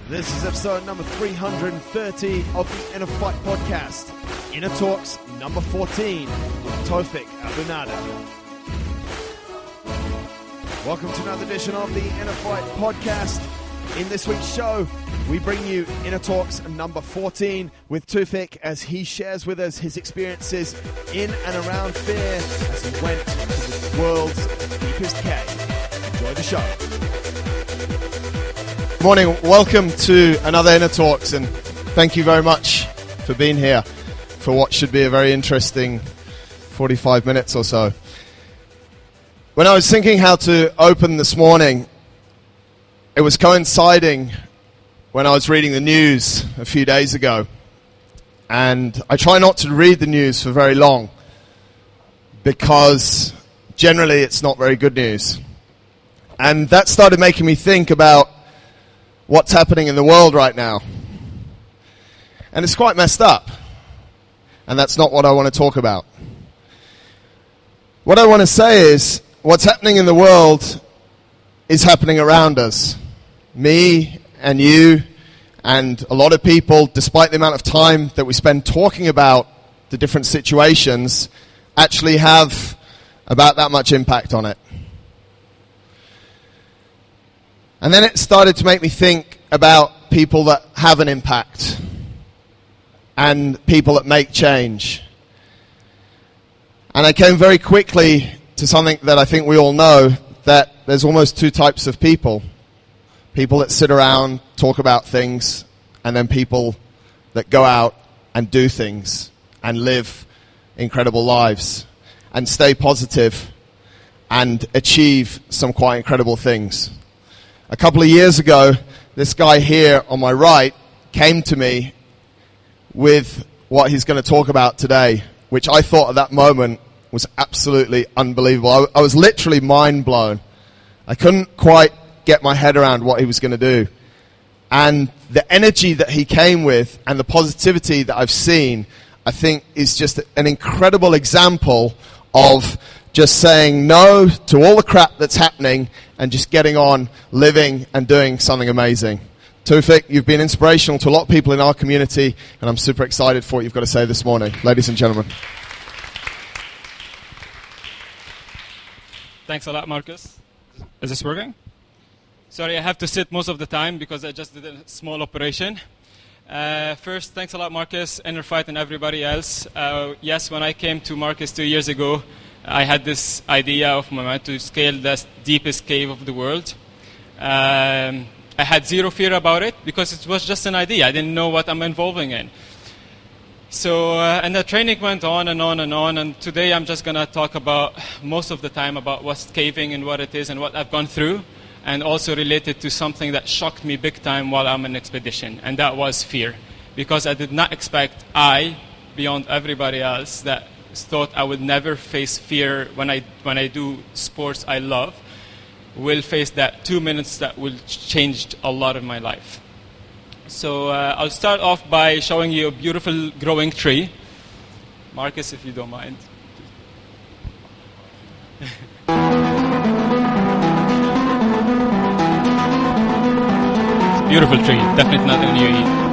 This is episode number 330 of the InnerFight podcast. InnerTalks number 14 with Toufic Abou Nader. Welcome to another edition of the InnerFight podcast. In this week's show, we bring you InnerTalks number 14 with Toufic as he shares with us his experiences in and around fear as he went to the world's deepest cave. Enjoy the show. Good morning, welcome to another InnerTalks, and thank you very much for being here for what should be a very interesting 45 minutes or so. When I was thinking how to open this morning, it was coinciding when I was reading the news a few days ago. And I try not to read the news for very long because generally it's not very good news. And that started making me think about what's happening in the world right now. And it's quite messed up. And that's not what I want to talk about. What I want to say is, what's happening in the world is happening around us. Me and you and a lot of people, despite the amount of time that we spend talking about the different situations, actually have about that much impact on it. And then it started to make me think about people that have an impact and people that make change. And I came very quickly to something that I think we all know, that there's almost two types of people. People that sit around, talk about things, and then people that go out and do things and live incredible lives and stay positive and achieve some quite incredible things. A couple of years ago, this guy here on my right came to me with what he's going to talk about today, which I thought at that moment was absolutely unbelievable. I was literally mind blown. I couldn't quite get my head around what he was going to do. And the energy that he came with and the positivity that I've seen, I think is just an incredible example of just saying no to all the crap that's happening and just getting on, living and doing something amazing. Toufic, you've been inspirational to a lot of people in our community, and I'm super excited for what you've got to say this morning. Ladies and gentlemen. Thanks a lot, Marcus. Is this working? Sorry, I have to sit most of the time because I just did a small operation. First, thanks a lot, Marcus, InnerFight, and everybody else. Yes, when I came to Marcus 2 years ago, I had this idea of my mind to scale the deepest cave of the world. I had zero fear about it because it was just an idea. I didn't know what I'm involving in. So, and the training went on and on and on, and today I'm just going to talk about, most of the time, about what's caving and what it is and what I've gone through, and also related to something that shocked me big time while I'm on expedition, and that was fear. Because I did not expect beyond everybody else, that thought I would never face fear when I do sports I love, will face that 2 minutes that will change a lot of my life. So I'll start off by showing you a beautiful growing tree. Marcus, if you don't mind. Beautiful tree, definitely not an UAE.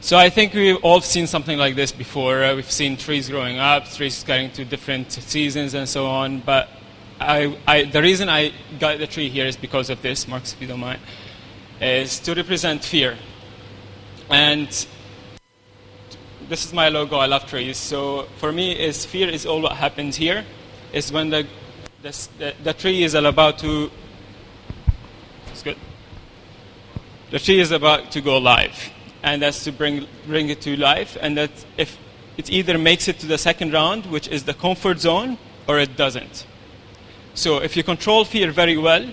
So I think we've all seen something like this before. We've seen trees growing up, trees getting to different seasons and so on. But the reason I got the tree here is because of this, Marcus, if you don't mind, is to represent fear. And this is my logo. I love trees. So for me, fear is all what happens here. Is when the tree is about to. It's good. The tree is about to go live. And that's to bring it to life, and that if it either makes it to the second round, which is the comfort zone, or it doesn't. So if you control fear very well,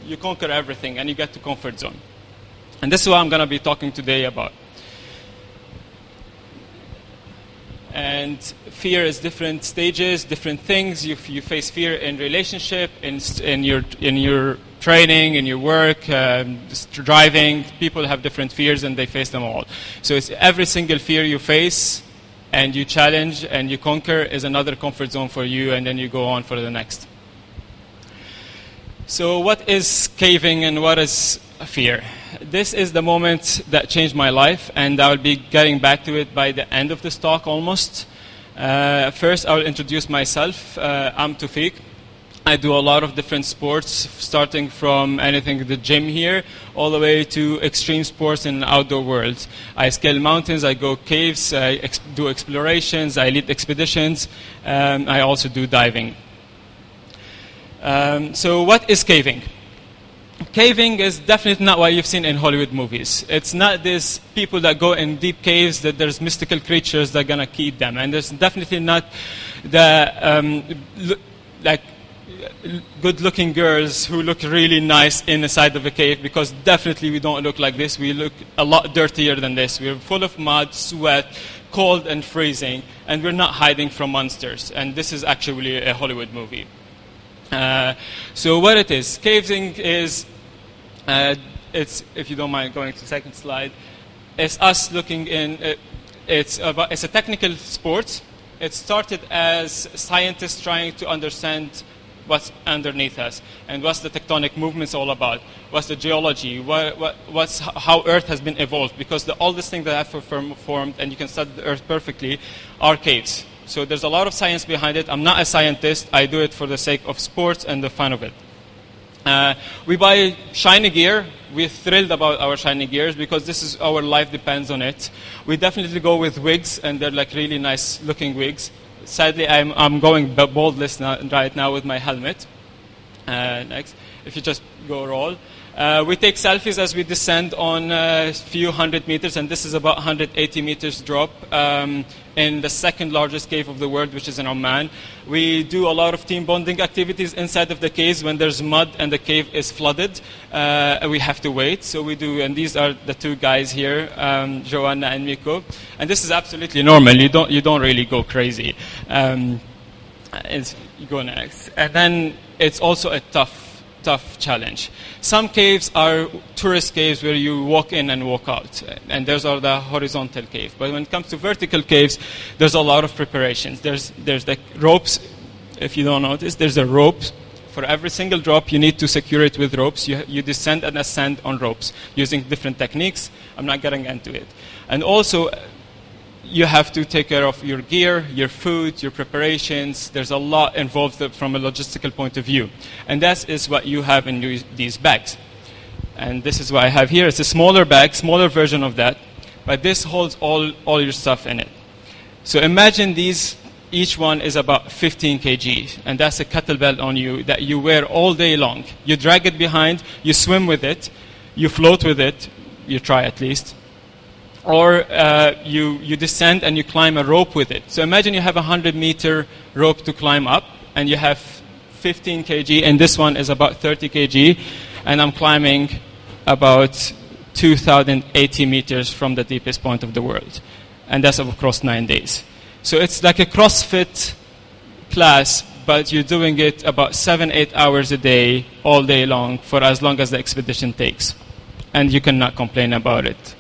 you conquer everything, and you get to comfort zone. And this is what I'm going to be talking today about. And fear is different stages, different things. You face fear in relationship, in your training, in your work, driving. People have different fears and they face them all. So it's every single fear you face and you challenge and you conquer is another comfort zone for you, and then you go on for the next. So what is caving and what is fear? This is the moment that changed my life, and I will be getting back to it by the end of this talk almost. First, I will introduce myself. I'm Toufic. I do a lot of different sports, starting from anything the gym here, all the way to extreme sports in the outdoor world. I scale mountains, I go caves, I do explorations, I lead expeditions, I also do diving. So what is caving? Caving is definitely not what you've seen in Hollywood movies. It's not these people that go in deep caves that there's mystical creatures that are going to keep them. And there's definitely not the good-looking girls who look really nice inside of a cave, because definitely we don't look like this. We look a lot dirtier than this. We're full of mud, sweat, cold and freezing, and we're not hiding from monsters. And this is actually a Hollywood movie. So what it is, caving is, it's, if you don't mind going to the second slide, it's us looking in, it's a technical sport. It started as scientists trying to understand what's underneath us and what's the tectonic movements all about, what's the geology, what's how Earth has been evolved, because the oldest thing that have formed, and you can study the Earth perfectly, are caves. So there's a lot of science behind it. I'm not a scientist. I do it for the sake of sports and the fun of it. We buy shiny gear. We're thrilled about our shiny gears because this is our life depends on it. We definitely go with wigs, and they're like really nice looking wigs. Sadly, I'm going baldless right now with my helmet. Next, if you just go roll. We take selfies as we descend on a few hundred meters, and this is about 180 meters drop in the second largest cave of the world, which is in Oman. We do a lot of team bonding activities inside of the caves. When there's mud and the cave is flooded, we have to wait. So we do, and these are the two guys here, Joanna and Miko. And this is absolutely normal. You don't really go crazy. You go next. And then it's also a tough challenge. Some caves are tourist caves where you walk in and walk out, and those are the horizontal cave. But when it comes to vertical caves, there's a lot of preparations. There's the ropes. If you don't notice, there's a rope. For every single drop, you need to secure it with ropes. You descend and ascend on ropes using different techniques. I'm not getting into it. And also, you have to take care of your gear, your food, your preparations. There's a lot involved from a logistical point of view. And that is what you have in these bags. And this is what I have here. It's a smaller bag, smaller version of that. But this holds all your stuff in it. So imagine these, each one is about 15 kg. And that's a kettlebell on you that you wear all day long. You drag it behind, you swim with it, you float with it, you try at least. Or you descend and you climb a rope with it. So imagine you have a 100-meter rope to climb up, and you have 15 kg, and this one is about 30 kg, and I'm climbing about 2,080 meters from the deepest point of the world. And that's across 9 days. So it's like a CrossFit class, but you're doing it about 7-8 hours a day, all day long, for as long as the expedition takes. And you cannot complain about it.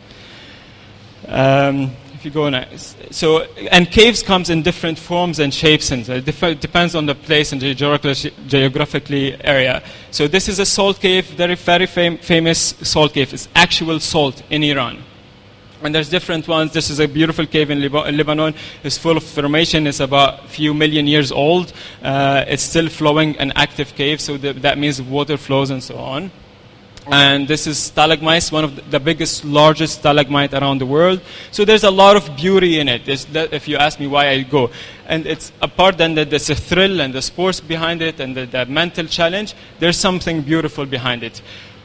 If you go next. So, and caves comes in different forms and shapes, and it depends on the place and geographically area. So this is a salt cave, very famous salt cave. It's actual salt in Iran. And there's different ones. This is a beautiful cave in Lebanon. It's full of formation. It's about a few million years old. It's still flowing, an active cave, so that means water flows and so on. And this is stalagmites, one of the biggest, largest stalagmite around the world. So there's a lot of beauty in it, if you ask me why I go. And it's apart then that there's a thrill and the sports behind it and the mental challenge, there's something beautiful behind it.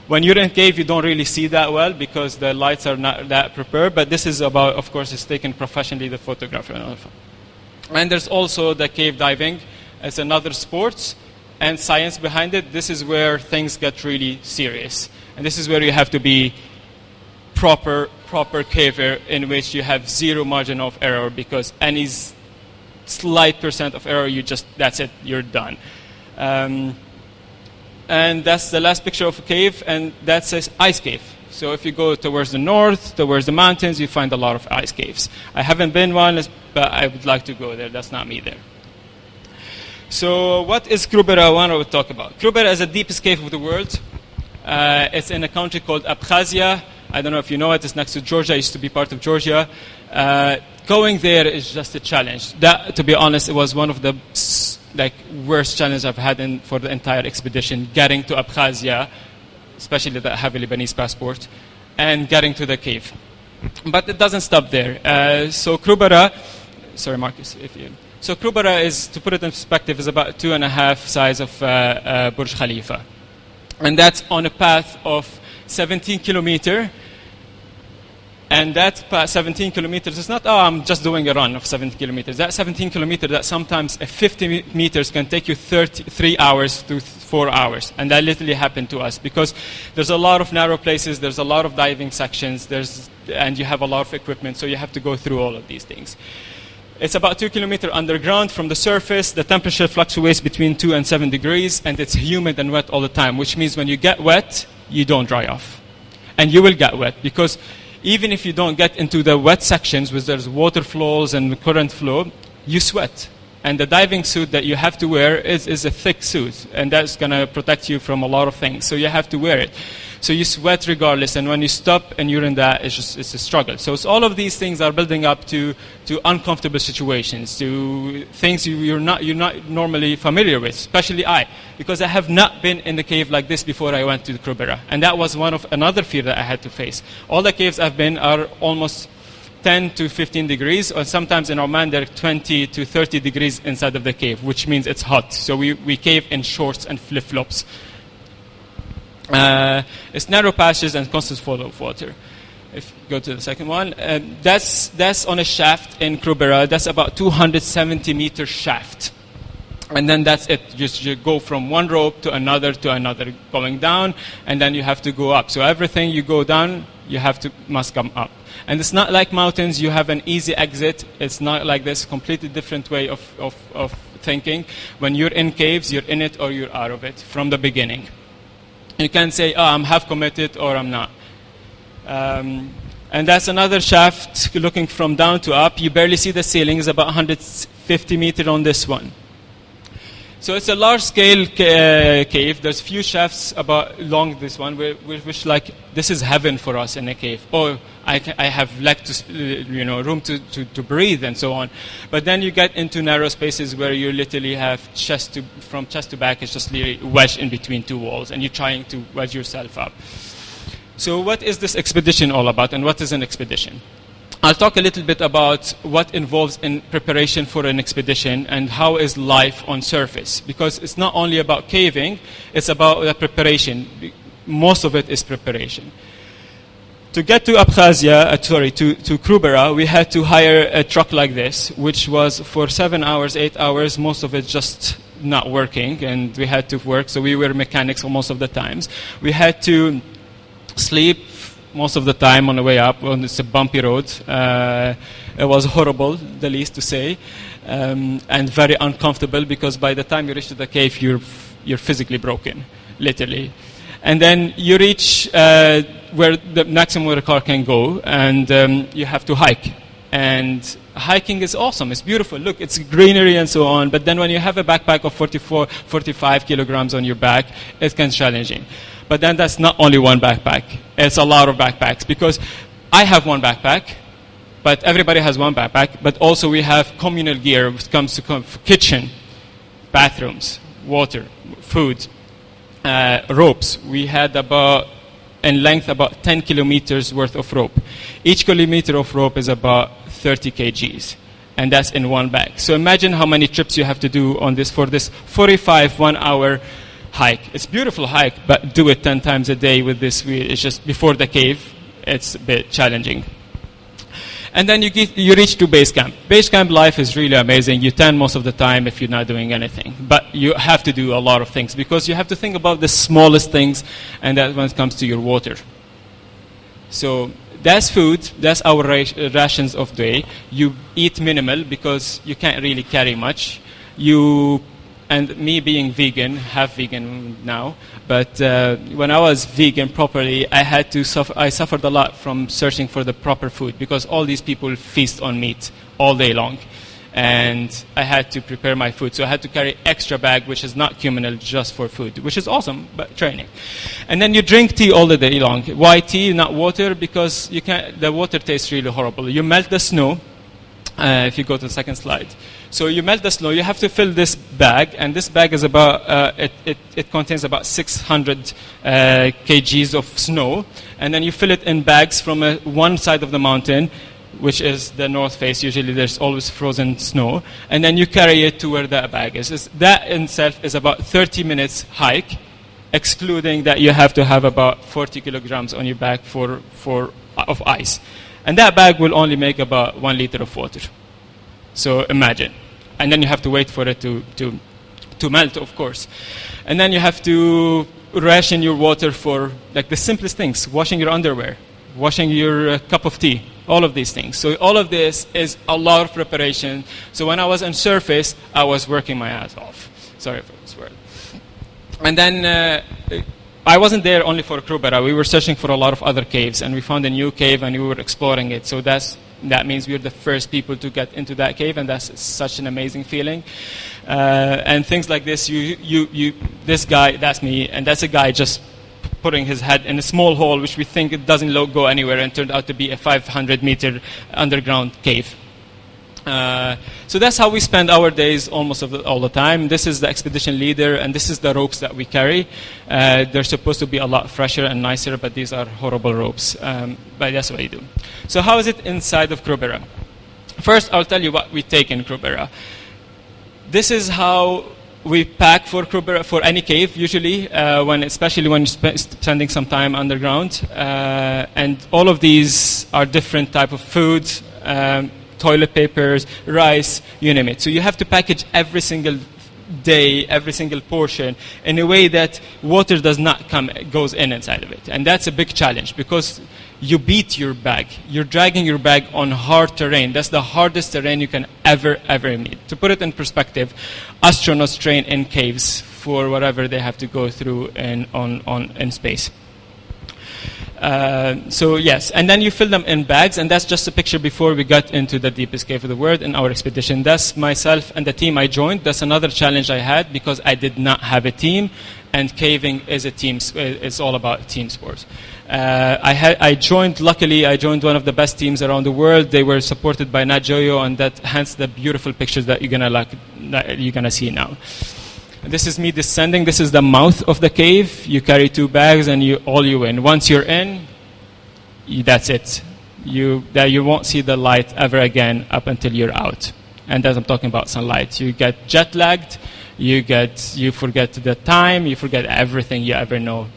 When you're in a cave, you don't really see that well because the lights are not that prepared. But this is about, of course, it's taken professionally, the photographer. And there's also the cave diving. It's another sport. And science behind it, this is where things get really serious. And this is where you have to be proper caver, in which you have zero margin of error, because any slight % of error, that's it, you're done. And that's the last picture of a cave, and that says ice cave. So if you go towards the north, towards the mountains, you find a lot of ice caves. I haven't been one, but I would like to go there. That's not me there. So what is Krubera? I want to talk about. Krubera is the deepest cave of the world. It's in a country called Abkhazia. I don't know if you know it. It's next to Georgia. It used to be part of Georgia. Going there is just a challenge. That, to be honest, it was one of the worst challenges I've had for the entire expedition. Getting to Abkhazia, especially that have a Lebanese passport, and getting to the cave. But it doesn't stop there. So Krubera, sorry Marcus, so Krubera is, to put it in perspective, is about 2.5 size of Burj Khalifa. And that's on a path of 17 kilometers. And that 17 kilometers is not, I'm just doing a run of 17 kilometers. That 17 kilometers, that sometimes 50 meters can take you 3 hours to 4 hours. And that literally happened to us because there's a lot of narrow places, there's a lot of diving sections, and you have a lot of equipment, so you have to go through all of these things. It's about 2 kilometers underground from the surface. The temperature fluctuates between 2 and 7 degrees, and it's humid and wet all the time, which means when you get wet, you don't dry off. And you will get wet because even if you don't get into the wet sections where there's water flows and current flow, you sweat. And the diving suit that you have to wear is a thick suit, and that's going to protect you from a lot of things. So you have to wear it. So you sweat regardless, and when you stop and you're in that, it's a struggle. So it's all of these things are building up to uncomfortable situations, to things you're not normally familiar with, especially I, because I have not been in the cave like this before I went to Krubera. And that was another fear that I had to face. All the caves I've been are almost 10 to 15 degrees, or sometimes in Oman they're 20 to 30 degrees inside of the cave, which means it's hot. So we cave in shorts and flip-flops. It's narrow passages and constant flow of water. If you go to the second one, that's on a shaft in Krubera. That's about 270 meter shaft. And then that's it. You go from one rope to another, going down, and then you have to go up. So everything you go down, must come up. And it's not like mountains, you have an easy exit. It's not like this, completely different way of thinking. When you're in caves, you're in it or you're out of it from the beginning. You can't say, I'm half committed or I'm not. And that's another shaft looking from down to up. You barely see the ceiling. It's about 150 meters on this one. So it's a large-scale cave. There's few shafts along this one, which like this is heaven for us in a cave. Oh, I have room to breathe and so on. But then you get into narrow spaces where you literally have from chest to back, it's just literally wedged in between two walls, and you're trying to wedge yourself up. So what is this expedition all about, and what is an expedition? I'll talk a little bit about what involves in preparation for an expedition and how is life on surface. Because it's not only about caving, it's about the preparation. Most of it is preparation. To get to Abkhazia, to Krubera, we had to hire a truck like this, which was for 7 hours, 8 hours, most of it just not working, and we had to work, so we were mechanics for most of the times. We had to sleep most of the time on the way up. It's a bumpy road. It was horrible, the least to say, and very uncomfortable because by the time you reach the cave, you're physically broken, literally. And then you reach where the maximum where a car can go, and you have to hike. And hiking is awesome. It's beautiful. Look, it's greenery and so on. But then when you have a backpack of 45 kilograms on your back, it can be challenging. But then that's not only one backpack. It's a lot of backpacks because I have one backpack, but everybody has one backpack. But also we have communal gear when it comes to kitchen, bathrooms, water, food, ropes. We had in length about 10 kilometers worth of rope. Each kilometer of rope is about 30 kgs. And that's in one bag. So imagine how many trips you have to do for this 45 1-hour hike. It's a beautiful hike, but do it 10 times a day with this. It's just before the cave, it's a bit challenging. And then you reach to base camp. Base camp life is really amazing. You tan most of the time if you're not doing anything. But you have to do a lot of things because you have to think about the smallest things, and that when it comes to your water. So that's food. That's our rations of the day. You eat minimal because you can't really carry much. You And me being vegan, half vegan now, but when I was vegan properly, I suffered a lot from searching for the proper food, because all these people feast on meat all day long. And I had to prepare my food. So I had to carry extra bag, which is not communal, just for food, which is awesome, but training. And then you drink tea all the day long. Why tea, not water? Because the water tastes really horrible. You melt the snow. If you go to the second slide. So you melt the snow, you have to fill this bag, and this bag is about, it contains about 600 kgs of snow, and then you fill it in bags from one side of the mountain, which is the north face. Usually there's always frozen snow, and then you carry it to where that bag is. That in itself is about 30 minutes hike, excluding that you have to have about 40 kilograms on your back of ice. And that bag will only make about 1 liter of water. So imagine. And then you have to wait for it to melt, of course. And then you have to ration your water for like the simplest things: washing your underwear, washing your cup of tea, all of these things. So all of this is a lot of preparation. So when I was on surface, I was working my ass off. Sorry for this word. And then I wasn't there only for Krubera. We were searching for a lot of other caves, and we found a new cave, and we were exploring it. So that means we were the first people to get into that cave, and that's such an amazing feeling. And things like this, this guy, that's me, and that's a guy just putting his head in a small hole, which we think it doesn't go anywhere, and turned out to be a 500-meter underground cave. So that's how we spend our days almost all the time. This is the expedition leader, and this is the ropes that we carry. They're supposed to be a lot fresher and nicer, but these are horrible ropes. But that's what we do. So how is it inside of Krubera? First, I'll tell you what we take in Krubera. This is how we pack for Krubera, for any cave, usually, especially when you're spending some time underground. And all of these are different type of food. Toilet papers, rice, you name it. So you have to package every single day, every single portion, in a way that water goes inside of it. And that's a big challenge, because you beat your bag. You're dragging your bag on hard terrain. That's the hardest terrain you can ever meet. To put it in perspective, astronauts train in caves for whatever they have to go through in space. So yes, and then you fill them in bags, and that's just a picture before we got into the deepest cave of the world in our expedition. That's myself and the team I joined. That's another challenge I had, because I did not have a team, and caving is it's all about team sport. Luckily I joined one of the best teams around the world. They were supported by Nat Geo, and hence the beautiful pictures that you're gonna see now. This is me descending. This is the mouth of the cave. You carry 2 bags, and you win. Once you're in, that's it. You won't see the light ever again up until you're out. And as I'm talking about sunlight, you get jet lagged. You forget the time. You forget everything you ever know.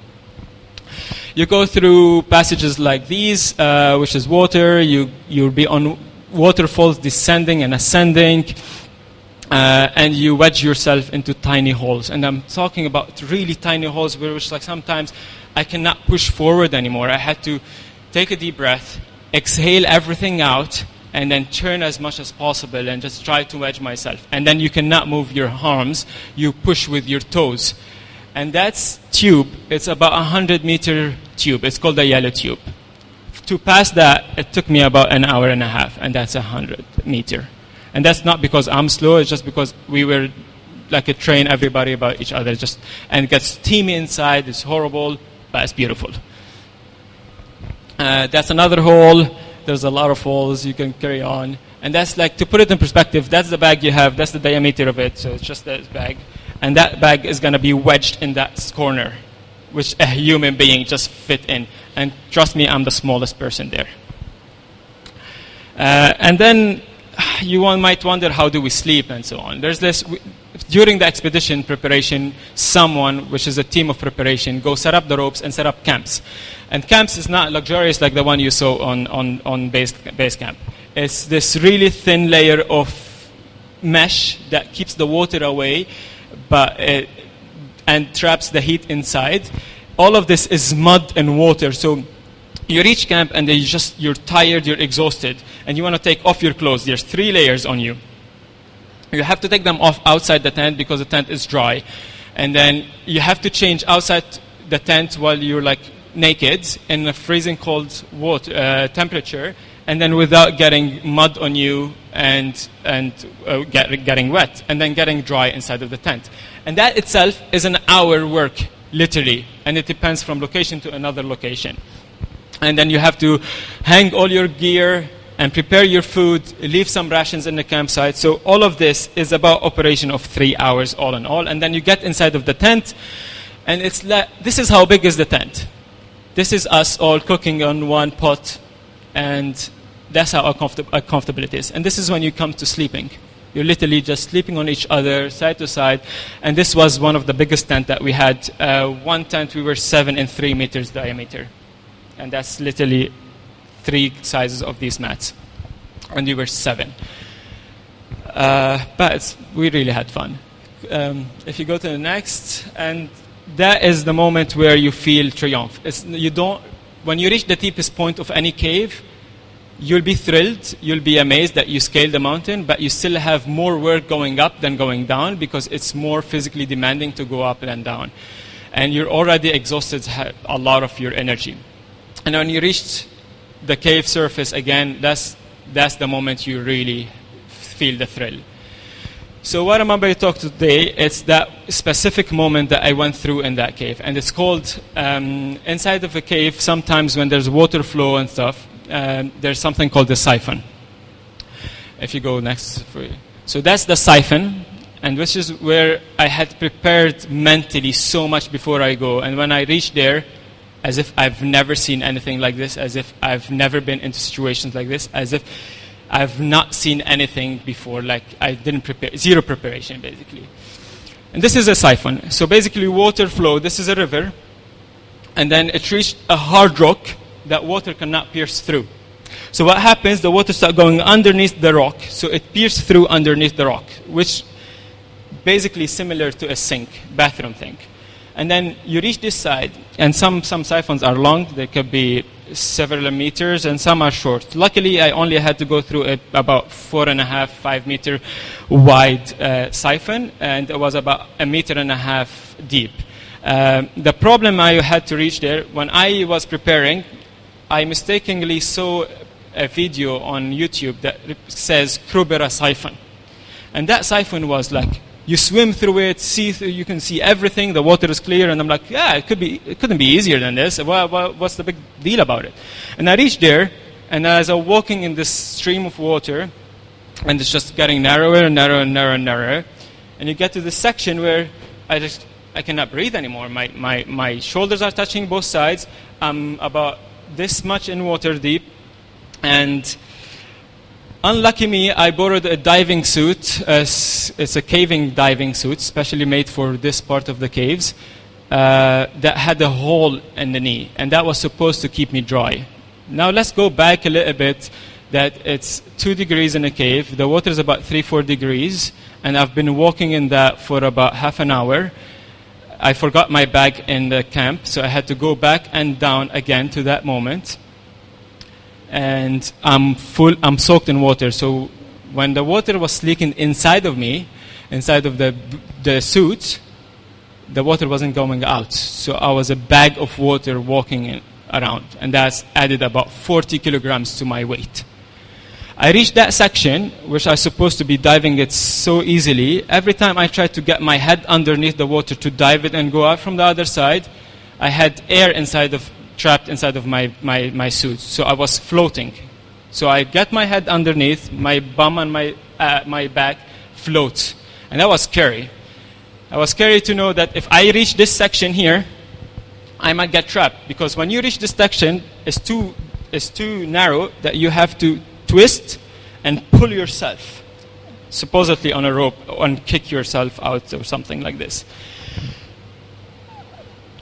You go through passages like these, which is water. You'll be on waterfalls, descending and ascending. And you wedge yourself into tiny holes. And I'm talking about really tiny holes, which like sometimes I cannot push forward anymore. I had to take a deep breath, exhale everything out, and then turn as much as possible and just try to wedge myself. And then you cannot move your arms. You push with your toes. And that's tube. It's about 100-meter tube. It's called the yellow tube. To pass that, it took me about an hour and a half, and that's 100-meter. And that's not because I'm slow, it's just because we were like a train everybody about each other. And it gets steamy inside, it's horrible, but it's beautiful. That's another hole. There's a lot of holes, you can carry on. And that's like, to put it in perspective, that's the bag you have, that's the diameter of it, so it's just that bag. And that bag is going to be wedged in that corner, which a human being just fit in. And trust me, I'm the smallest person there. And then you might wonder, how do we sleep and so on? There's this, during the expedition preparation, someone, which is a team of preparation, go set up the ropes and set up camps. And camps is not luxurious like the one you saw on base camp. It's this really thin layer of mesh that keeps the water away, and traps the heat inside. All of this is mud and water, so you reach camp and you're tired, you're exhausted, and you want to take off your clothes. There's 3 layers on you. You have to take them off outside the tent because the tent is dry. And then you have to change outside the tent while you're like naked in a freezing cold water temperature, and then without getting mud on you and getting wet, and then getting dry inside of the tent. And that itself is an hour work, literally, and it depends from location to another location. And then you have to hang all your gear and prepare your food, leave some rations in the campsite. So all of this is about operation of 3 hours all in all. And then you get inside of the tent, and it's this is how big is the tent. This is us all cooking on one pot, and that's how uncomfortable it is. And this is when you come to sleeping. You're literally just sleeping on each other, side to side. And this was one of the biggest tents that we had. One tent, we were 7 and 3 meters diameter. And that's literally 3 sizes of these mats. And we were 7. But we really had fun. If you go to the next, and that is the moment where you feel triumph. When you reach the deepest point of any cave, you'll be thrilled, you'll be amazed that you scaled the mountain, but you still have more work going up than going down because it's more physically demanding to go up than down. And you're already exhausted a lot of your energy. And when you reach the cave surface again, that's the moment you really feel the thrill. So what I'm about to talk today, it's that specific moment that I went through in that cave. And it's called, inside of a cave, sometimes when there's water flow and stuff, there's something called the siphon. If you go next. So that's the siphon, and which is where I had prepared mentally so much before I go. And when I reached there, as if I've never seen anything like this, as if I've never been into situations like this, as if I've not seen anything before, like I didn't prepare, zero preparation basically. And this is a siphon. So basically water flow, this is a river, and then it reached a hard rock that water cannot pierce through. So what happens, the water starts going underneath the rock, so it pierces through underneath the rock, which basically similar to a sink, bathroom thing. And then you reach this side, and some siphons are long, they could be several meters, and some are short. Luckily, I only had to go through about 4.5, 5 meter wide siphon, and it was about 1.5 meters deep. The problem I had to reach there, when I was preparing, I mistakenly saw a video on YouTube that says Krubera siphon. And that siphon was like, you swim through it, you can see everything, the water is clear, and I'm like, yeah, it couldn't be easier than this. What's the big deal about it? And I reached there, and as I'm walking in this stream of water, and it's just getting narrower and narrower and narrower and narrower, and you get to this section where I cannot breathe anymore. My shoulders are touching both sides. I'm about this much in water deep, and unlucky me, I borrowed a diving suit. It's a caving diving suit, specially made for this part of the caves, that had a hole in the knee, and that was supposed to keep me dry. Now let's go back a little bit, that it's 2 degrees in a cave, the water is about 3-4 degrees, and I've been walking in that for about half an hour. I forgot my bag in the camp, so I had to go back and down again to that moment. And I'm soaked in water. So when the water was leaking inside of me, inside of the suit, the water wasn't going out. So I was a bag of water walking around, and that's added about 40 kilograms to my weight. I reached that section, which I was supposed to be diving it so easily. Every time I tried to get my head underneath the water to dive it and go out from the other side, I had air trapped inside of my suit. So I was floating. So I get my head underneath, my bum and my back floats. And that was scary. It was scary to know that if I reach this section here, I might get trapped. Because when you reach this section, it's too narrow that you have to twist and pull yourself, supposedly on a rope, and kick yourself out or something like this.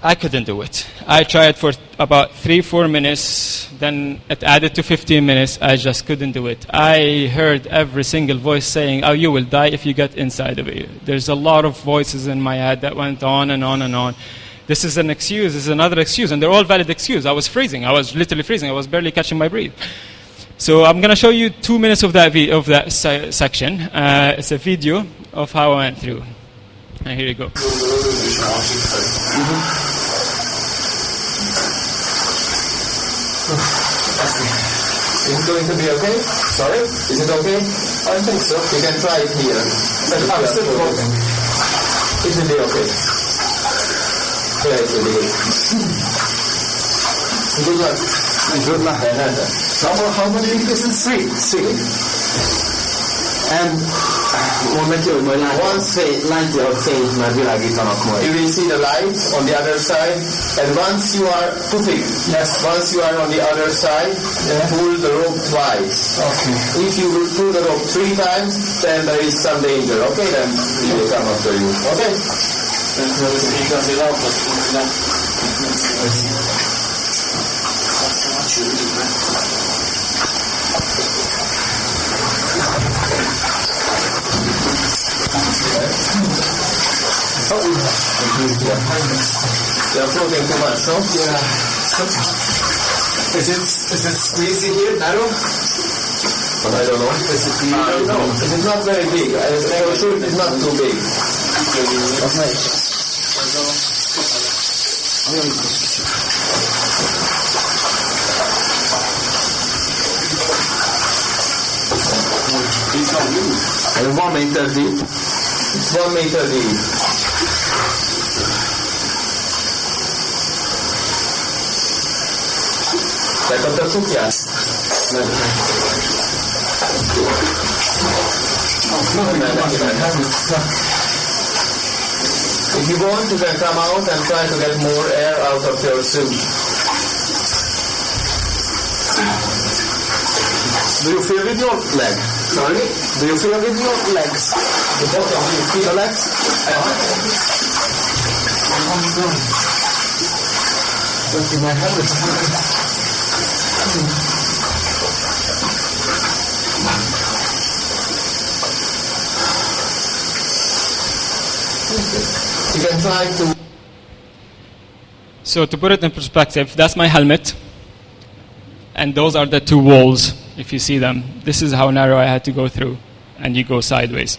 I couldn't do it. I tried for about 3-4 minutes, then it added to 15 minutes. I just couldn't do it. I heard every single voice saying, oh, you will die if you get inside of it. There's a lot of voices in my head that went on and on and on. This is an excuse, this is another excuse, and they're all valid excuses. I was freezing. I was literally freezing. I was barely catching my breath. So I'm going to show you 2 minutes of that section. It's a video of how I went through. And here you go. Is it going to be okay? Sorry? Is it okay? I think so. You can try it here. But I'm still working. It will be okay. Yeah, it will be good. Good luck. Good luck. How many pieces? Three. And Momentum, once light your face, you will see the light on the other side, and once you are Toufic, once you are on the other side, pull the rope twice. Okay. If you will pull the rope 3 times, then there is some danger. Okay, then we will come after you. Okay. You're floating too much, no? Yeah. Is it squeezy here, narrow? I don't know. Is it big? No, it is not very big. I'm sure it is not too big. And 1 meter deep. It's 1 meter deep. Like a Toufic. If you want, you can come out and try to get more air out of your suit. Do you feel with your leg? Sorry? Do you feel with your legs? The bottom, do you feel the legs? Just in my head. You can try to... So to put it in perspective, that's my helmet. And those are the 2 walls, if you see them. This is how narrow I had to go through. And you go sideways.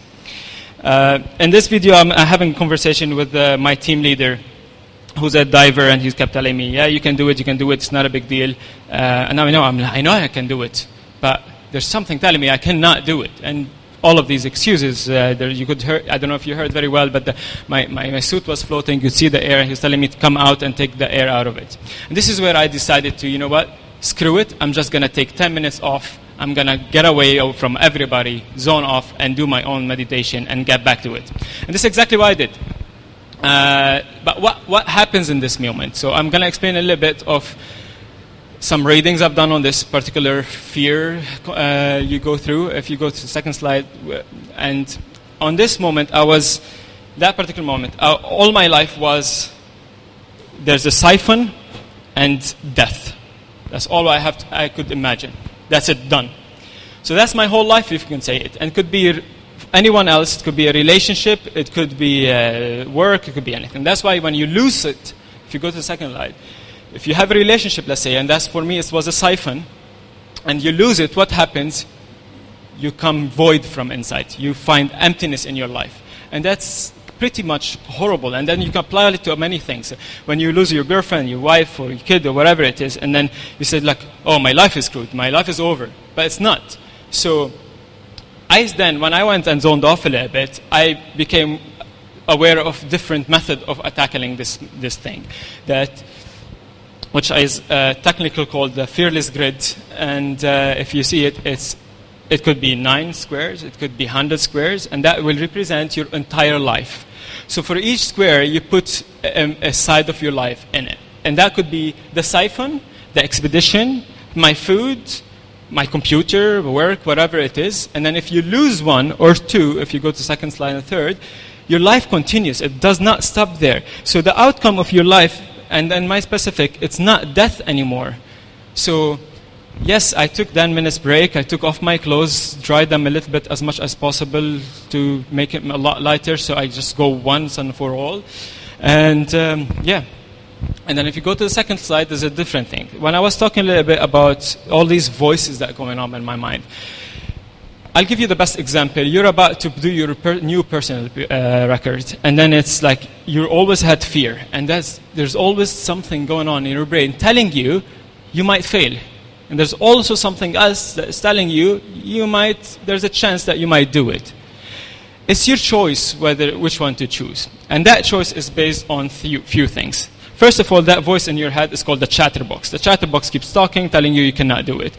In this video, I'm having a conversation with my team leader, who's a diver, and he kept telling me, yeah, you can do it, it's not a big deal. And now I know I can do it. But there's something telling me I cannot do it. And all of these excuses, you could hear, I don't know if you heard very well, but my suit was floating. You'd see the air, and he was telling me to come out and take the air out of it. And this is where I decided to, you know what, screw it. I'm just going to take 10 minutes off. I'm going to get away from everybody, zone off, and do my own meditation and get back to it. And this is exactly what I did. But what happens in this moment? So I'm going to explain a little bit of some readings I've done on this particular fear you go through. If you go to the second slide. And on this moment, that particular moment, all my life was, there's a siphon and death. That's all I could imagine. That's it, done. So that's my whole life, if you can say it. And it could be anyone else. It could be a relationship. It could be work. It could be anything. That's why when you lose it, if you go to the second slide, if you have a relationship, let's say, and that's for me, it was a siphon, and you lose it, what happens? You come void from inside. You find emptiness in your life. And that's pretty much horrible. And then you can apply it to many things. When you lose your girlfriend, your wife, or your kid, or whatever it is, and then you say, like, oh, my life is screwed. My life is over. But it's not. So when I went and zoned off a little bit, I became aware of different method of tackling this thing, which is technically called the fearless grid. And if you see it, it could be 9 squares, it could be 100 squares, and that will represent your entire life. So for each square, you put a side of your life in it. And that could be the siphon, the expedition, my food, my computer, work, whatever it is. And then if you lose 1 or 2, if you go to second slide and third, your life continues. It does not stop there. So the outcome of your life, and then my specific, it's not death anymore. So yes, I took 10 minutes break. I took off my clothes, dried them a little bit as much as possible to make it a lot lighter. So I just go once and for all. And And then if you go to the second slide, there's a different thing. When I was talking a little bit about all these voices that are going on in my mind, I'll give you the best example. You're about to do your new personal record, and then it's like you always had fear, and there's always something going on in your brain telling you you might fail. And there's also something else that's telling you there's a chance that you might do it. It's your choice which one to choose. And that choice is based on few things. First of all, that voice in your head is called the chatterbox. The chatterbox keeps talking, telling you cannot do it.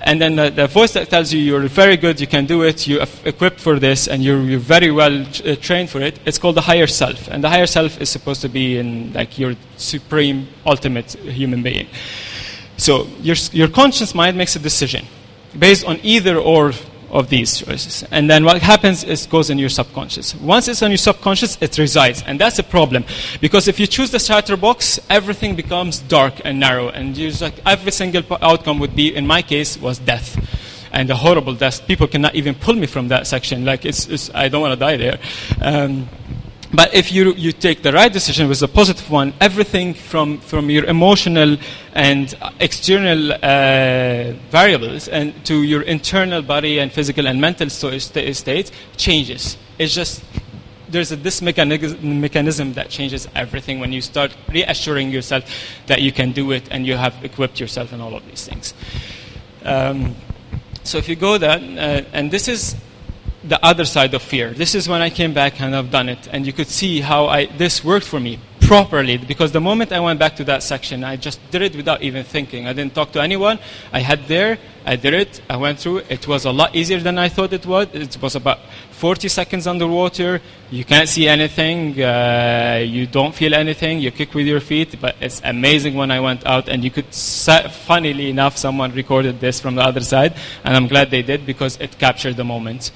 And then the voice that tells you you're very good, you can do it, you're equipped for this, and you're very well trained for it, it's called the higher self. And the higher self is supposed to be in like your supreme, ultimate human being. So your conscious mind makes a decision based on either or of these choices. And then what happens is it goes in your subconscious. Once it's on your subconscious, it resides. And that's a problem. Because if you choose the chatterbox, everything becomes dark and narrow. And like every single outcome would be, in my case, was death. And a horrible death. People cannot even pull me from that section. Like I don't want to die there. But if you take the right decision with a positive one, everything from your emotional and external variables and to your internal body and physical and mental state changes. It's just there's this mechanism that changes everything when you start reassuring yourself that you can do it and you have equipped yourself in all of these things. So if you go there, and this is the other side of fear. This is when I came back and I've done it. And you could see how this worked for me properly. Because the moment I went back to that section, I just did it without even thinking. I didn't talk to anyone. I did it. I went through it. It was a lot easier than I thought it was. It was about 40 seconds underwater. You can't see anything. You don't feel anything. You kick with your feet. But it's amazing when I went out. And you could, funnily enough, someone recorded this from the other side. And I'm glad they did because it captured the moment.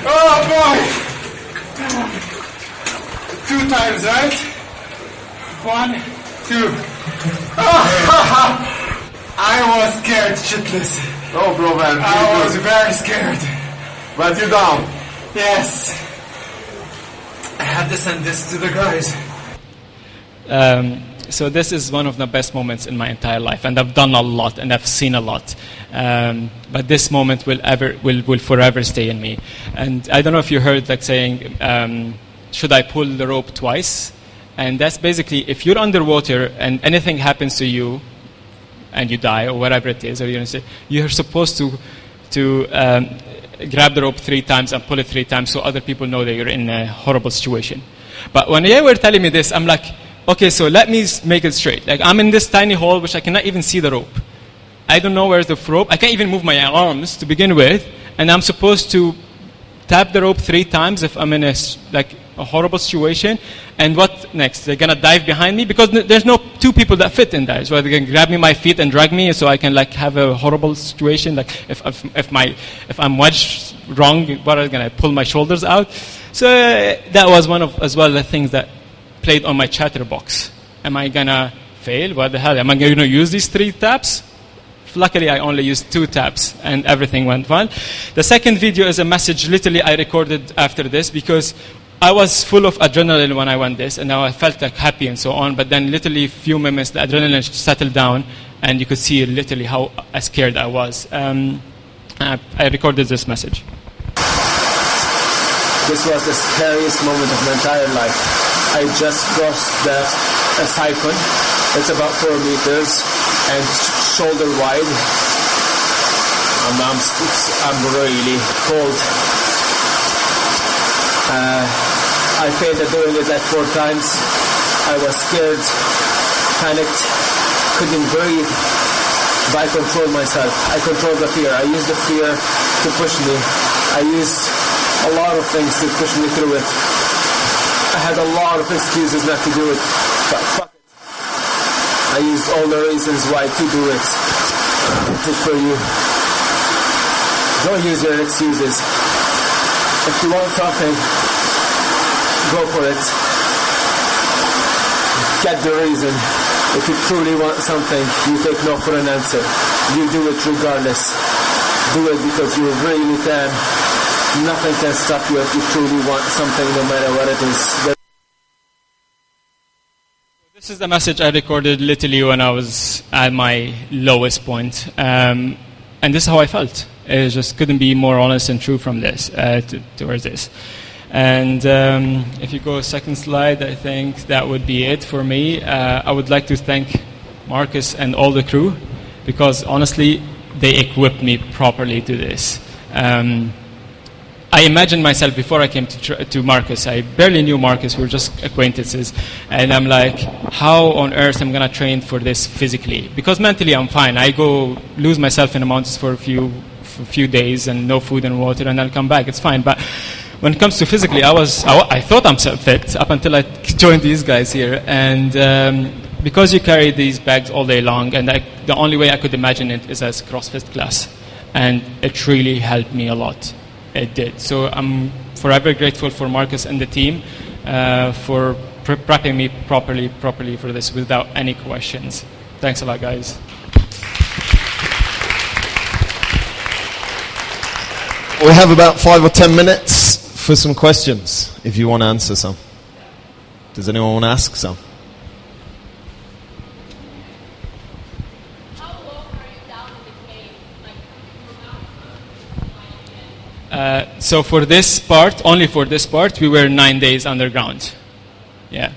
Oh boy! 2 times, right? 1, 2. I was scared shitless. Oh, bro, man. I was very scared. But you're down. Yes. I had to send this to the guys. So this is one of the best moments in my entire life, and I've done a lot and I've seen a lot. But this moment will forever stay in me. And I don't know if you heard like saying, should I pull the rope twice? And that's basically if you're underwater and anything happens to you, and you die or whatever it is, or you're supposed to grab the rope 3 times and pull it 3 times so other people know that you're in a horrible situation. But when they were telling me this, I'm like, okay, so let me make it straight. Like I'm in this tiny hole which I cannot even see the rope. I don't know where's the rope. I can't even move my arms to begin with, and I'm supposed to tap the rope 3 times if I'm in a horrible situation. And what next? They're gonna dive behind me because there's no 2 people that fit in there. So they can grab me my feet and drag me, so I can like have a horrible situation. Like if I'm wedged wrong, what are they gonna pull my shoulders out? So that was one of as well the things that played on my chatterbox. Am I gonna fail? What the hell? Am I gonna use these 3 taps? Luckily, I only used 2 taps, and everything went well. The second video is a message literally I recorded after this because I was full of adrenaline when I went this, and now I felt like happy and so on. But then literally a few moments, the adrenaline settled down, and you could see literally how scared I was. I recorded this message. This was the scariest moment of my entire life. I just crossed a siphon. It's about 4 meters and shoulder wide. I'm really cold. I failed at doing it like 4 times. I was scared, panicked, couldn't breathe. But I controlled myself. I controlled the fear. I used the fear to push me. I used a lot of things to push me through it. I had a lot of excuses not to do it, but fuck it. I used all the reasons why to do it. Just for you. Don't use your excuses. If you want something, go for it. Get the reason. If you truly want something, you take no for an answer. You do it regardless. Do it because you really can. Nothing can stop you if you truly want something, no matter what it is. This is the message I recorded literally when I was at my lowest point. And this is how I felt. I just couldn't be more honest and true from this, towards this. And if you go second slide, I think that would be it for me. I would like to thank Marcus and all the crew, because honestly, they equipped me properly to this. I imagined myself before I came to Marcus. I barely knew Marcus. We were just acquaintances. And I'm like, how on earth am I going to train for this physically? Because mentally I'm fine. I go lose myself in the mountains for a few days and no food and water, and I'll come back. It's fine. But when it comes to physically, I thought I'm so fit up until I joined these guys here. And because you carry these bags all day long, and the only way I could imagine it is as CrossFit class. And it really helped me a lot. It did. So I'm forever grateful for Marcus and the team for prepping me properly for this without any questions. Thanks a lot, guys. We have about 5 or 10 minutes for some questions, if you want to answer some. Does anyone want to ask some? So for this part, only for this part, we were 9 days underground. Yeah.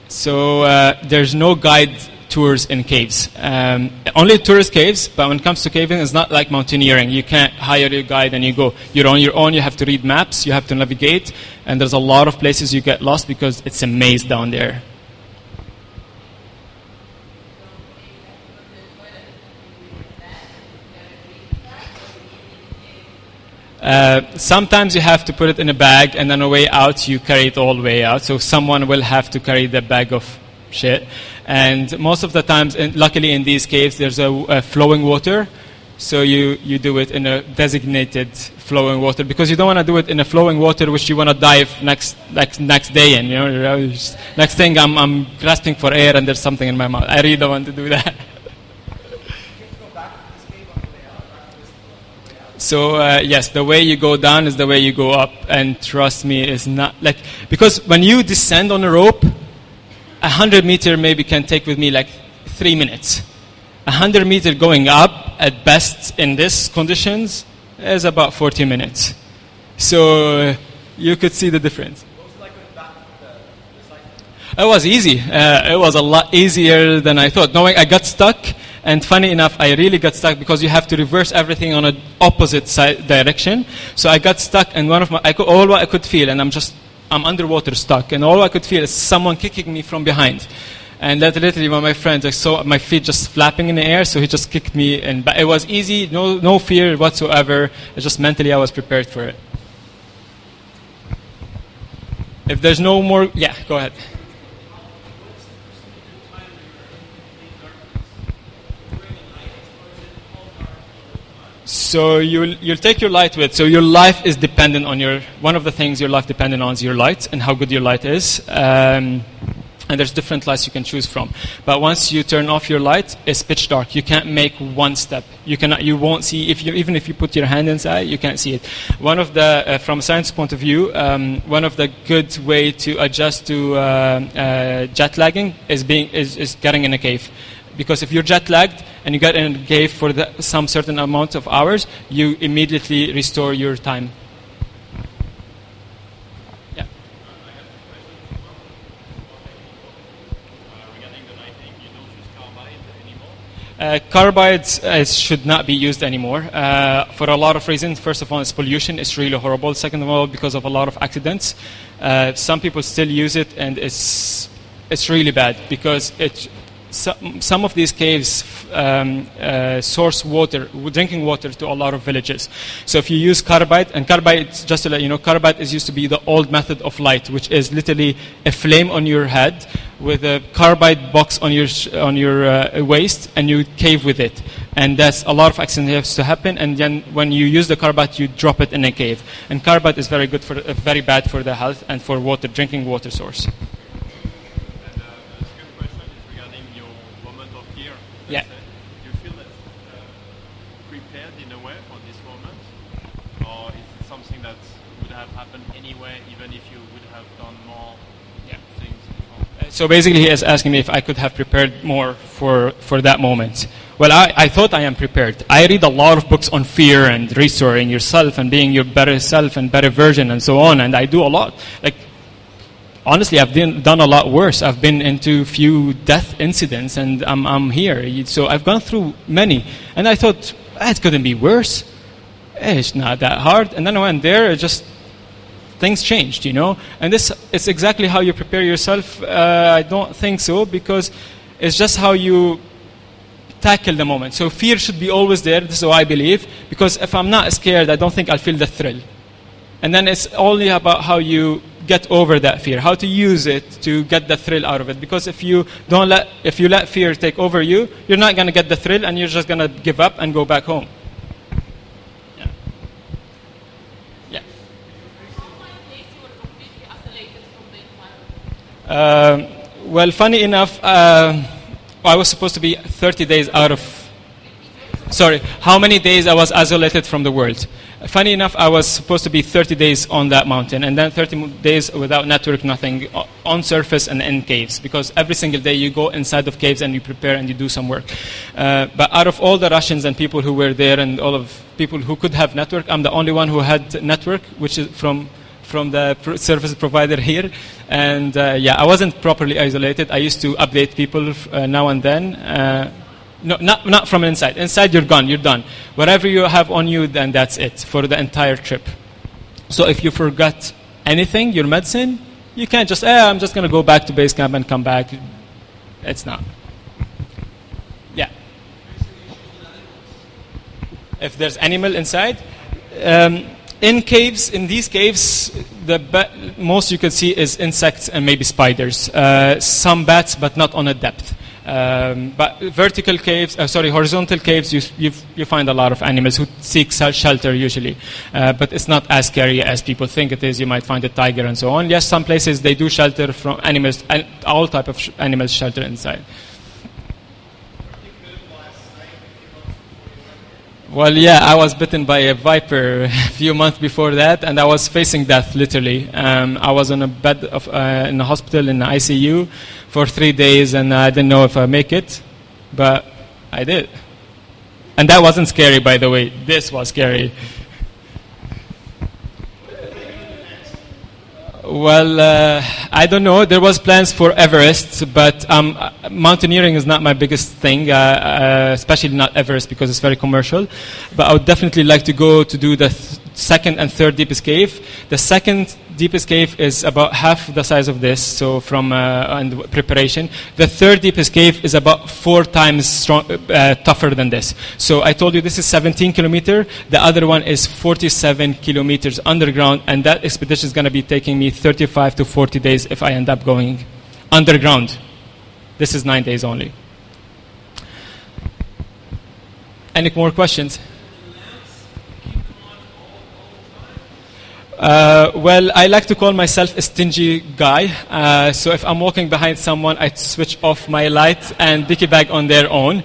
So there's no guide tours in caves. Only tourist caves, but when it comes to caving, it's not like mountaineering. You can't hire a guide and you go. You're on your own, you have to read maps, you have to navigate, and there's a lot of places you get lost because it's a maze down there. Sometimes you have to put it in a bag, and on the way out you carry it all the way out. So someone will have to carry the bag of shit. And most of the times, and luckily in these caves, there's a flowing water. So you do it in a designated flowing water, because you don't want to do it in a flowing water which you want to dive next day. And next thing I'm grasping for air and there's something in my mouth. I really don't want to do that. So yes, the way you go down is the way you go up, and trust me, it's not like, because when you descend on a rope, 100 meter maybe can take with me like 3 minutes. 100 meter going up at best in these conditions is about 40 minutes. So you could see the difference. It was easy. It was a lot easier than I thought. Knowing I got stuck. And funny enough, I really got stuck because you have to reverse everything on an opposite side direction. So I got stuck, and all I could feel, and I'm underwater stuck, and all I could feel is someone kicking me from behind. And that literally, one of my friends, I saw my feet just flapping in the air, so he just kicked me. But it was easy, no fear whatsoever. It's just mentally I was prepared for it. If there's no more, yeah, go ahead. So you'll take your light with. So your life is dependent on one of the things your life dependent on is your light and how good your light is. And there's different lights you can choose from. But once you turn off your light, it's pitch dark. You can't make one step. You won't see, even if you put your hand inside, you can't see it. One of the, from a science point of view, one of the good way to adjust to jet lagging is getting in a cave. Because if you're jet lagged and you get in a cave for some certain amount of hours, you immediately restore your time. Yeah. Carbides should not be used anymore for a lot of reasons. First of all, it's pollution. It's really horrible. Second of all, because of a lot of accidents. Some people still use it, and it's really bad because some of these caves source water, drinking water, to a lot of villages. So if you use carbide, and carbide, just to let you know, carbide used to be the old method of light, which is literally a flame on your head with a carbide box on your waist, and you cave with it. And that's a lot of accidents has to happen. And then when you use the carbide, you drop it in a cave. And carbide is very bad for the health and for water, drinking water source. The second question is regarding your moment of fear. Yeah. Do you feel that prepared in a way for this moment? Or is it something that would have happened anyway, even if you would have done more things before? So basically he is asking me if I could have prepared more for that moment. Well, I thought I am prepared. I read a lot of books on fear and restoring yourself and being your better self and better version and so on, and I do a lot. Like, honestly, I've done a lot worse. I've been into few death incidents, and I'm here. So I've gone through many, and I thought, it couldn't be worse. It's not that hard. And then I went there, things changed, And this is exactly how you prepare yourself. I don't think so, because it's just how you tackle the moment. So fear should be always there. This is what I believe. Because if I'm not scared, I don't think I'll feel the thrill. And then it's only about how you get over that fear, how to use it to get the thrill out of it. Because if you let fear take over you, you're not going to get the thrill, and you're just going to give up and go back home. Well, funny enough, I was supposed to be 30 days out of... Sorry, how many days I was isolated from the world. Funny enough, I was supposed to be 30 days on that mountain, and then 30 days without network, nothing, on surface and in caves, because every single day you go inside of caves and you prepare and you do some work. But out of all the Russians and people who were there and all of people who could have network, I'm the only one who had network, which is from the service provider here. And I wasn't properly isolated. I used to update people now and then. No, not from inside. Inside, you're gone. You're done. Whatever you have on you, then that's it for the entire trip. So if you forgot anything, your medicine, you can't just, I'm just going to go back to base camp and come back. It's not. Yeah. If there's animal inside, in these caves, the most you can see is insects and maybe spiders. Some bats, but not on a depth. But horizontal caves, you find a lot of animals who seek shelter usually. But it's not as scary as people think it is. You might find a tiger and so on. Yes, some places they do shelter from animals, and all type of animals shelter inside. Well, yeah, I was bitten by a viper a few months before that, and I was facing death, literally. I was on a bed in a hospital in the ICU for 3 days, and I didn't know if I'd make it, but I did. And that wasn't scary, by the way. This was scary. Well, I don't know. There was plans for Everest, but mountaineering is not my biggest thing, especially not Everest because it's very commercial. But I would definitely like to go to do the second and third deepest cave. The second deepest cave is about half the size of this, so from and preparation. The third deepest cave is about 4 times tougher than this. So I told you this is 17 kilometers. The other one is 47 kilometers underground, and that expedition is going to be taking me 35 to 40 days if I end up going underground. This is 9 days only. Any more questions? Well, I like to call myself a stingy guy. So if I'm walking behind someone, I switch off my light and dicky bag on their own.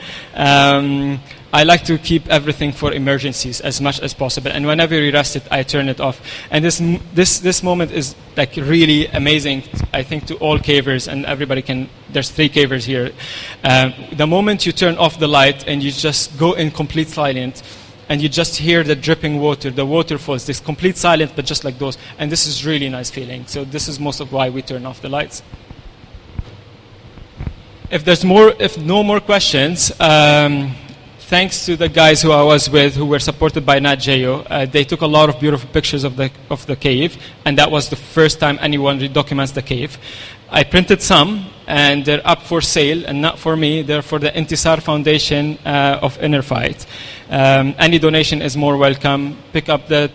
I like to keep everything for emergencies as much as possible. And whenever you rest it, I turn it off. And this moment is like really amazing, I think, to all cavers, and everybody can. There's 3 cavers here. The moment you turn off the light and you just go in complete silence, and you just hear the dripping water, the waterfalls, this complete silence, but just like those. And this is really nice feeling. So this is most of why we turn off the lights. If no more questions, thanks to the guys who I was with, who were supported by Nat Geo. They took a lot of beautiful pictures of the cave, and that was the first time anyone documents the cave. I printed some, and they're up for sale, and not for me. They're for the Intisar Foundation of InnerFight. Any donation is more welcome. Pick up the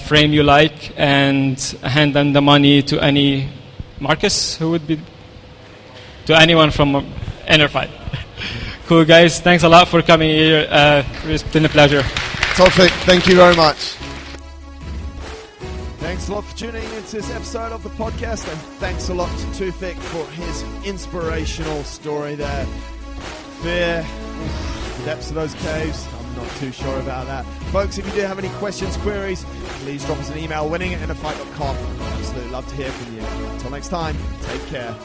frame you like and hand them the money to any Marcus, who would be to anyone from InnerFight. Cool, guys. Thanks a lot for coming here. It's been a pleasure. Toufic, thank you very much. Thanks a lot for tuning into this episode of the podcast, and thanks a lot to Toufic for his inspirational story there. Fear, the depths of those caves, I'm not too sure about that. Folks, if you do have any questions, queries, please drop us an email, winning@innerfight.com. Absolutely love to hear from you. Until next time, take care.